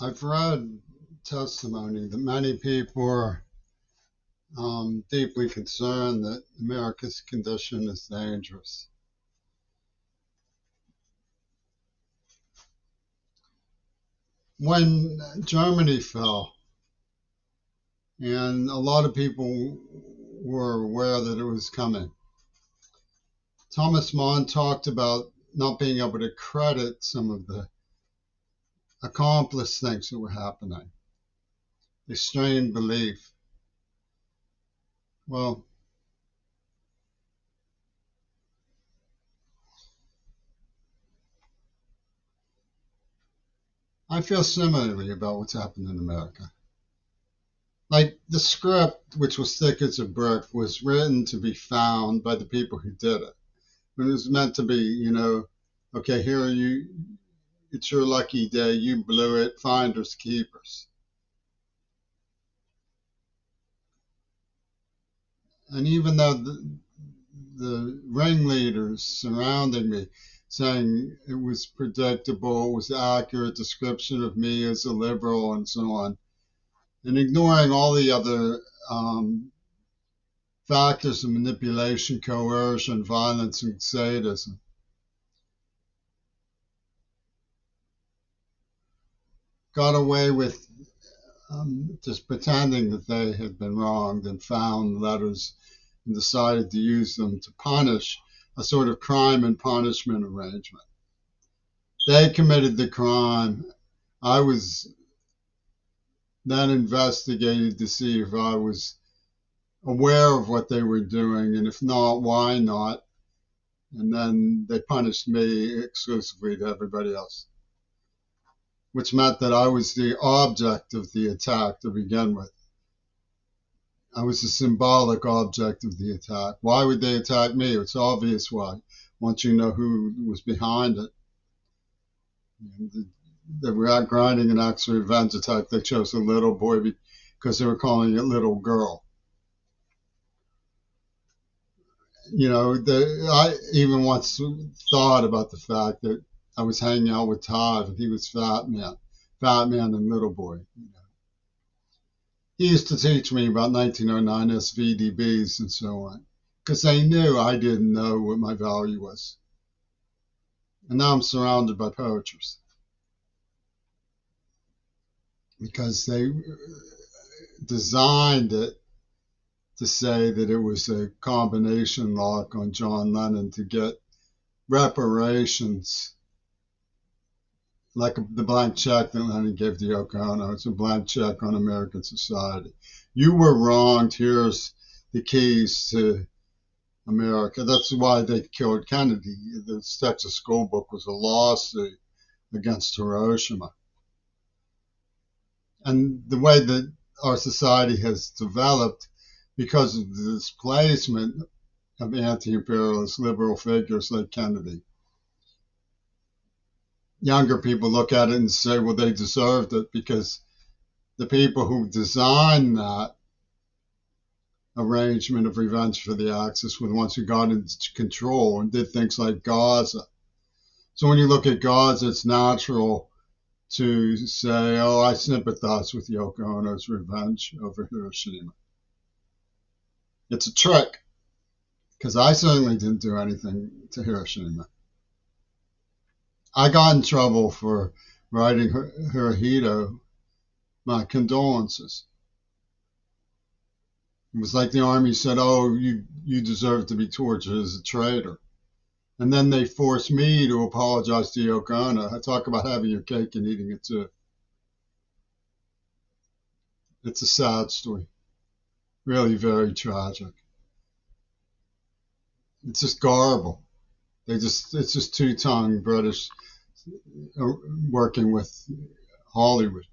I've read testimony that many people are deeply concerned that America's condition is dangerous. When Germany fell, and a lot of people were aware that it was coming, Thomas Mann talked about not being able to credit some of the accomplished things that were happening. They strained belief. Well, I feel similarly about what's happened in America. Like the script, which was thick as a brick, was written to be found by the people who did it. It was meant to be, okay, here you, it's your lucky day, you blew it, finders keepers. And even though the ringleaders surrounding me saying it was predictable, it was an accurate description of me as a liberal and so on, and ignoring all the other factors of manipulation, coercion, violence, and sadism. Got away with just pretending that they had been wronged and found letters and decided to use them to punish a sort of crime and punishment arrangement. They committed the crime. I was then investigated to see if I was aware of what they were doing, and if not, why not? And then they punished me exclusively to everybody else, which meant that I was the object of the attack to begin with. I was a symbolic object of the attack. Why would they attack me? It's obvious why, once you know who was behind it. They were out grinding an axe of revenge attack. They chose a little boy because they were calling it little girl. I even once thought about the fact that I was hanging out with Todd and he was Fat Man and Little Boy. He used to teach me about 1909 SVDBs and so on because they knew I didn't know what my value was. And now I'm surrounded by poachers because they designed it to say that it was a combination lock on John Lennon to get reparations, like the blank check that Lennon gave to Yoko Ono. It's a blank check on American society. You were wronged. Here's the keys to America. That's why they killed Kennedy. The Texas School Book was a lawsuit against Hiroshima. And the way that our society has developed because of the displacement of anti-imperialist liberal figures like Kennedy. Younger people look at it and say, well, they deserved it because the people who designed that arrangement of revenge for the Axis were the ones who got into control and did things like Gaza. So when you look at Gaza, it's natural to say, oh, I sympathize with Yoko Ono's revenge over Hiroshima. It's a trick, because I certainly didn't do anything to Hiroshima. I got in trouble for writing Hirohito my condolences. It was like the army said, oh, you deserve to be tortured as a traitor. And then they forced me to apologize to Yoko Ono. I talk about having your cake and eating it too. It's a sad story. Really very tragic. It's just garble. It's just two-tongue British working with Hollywood.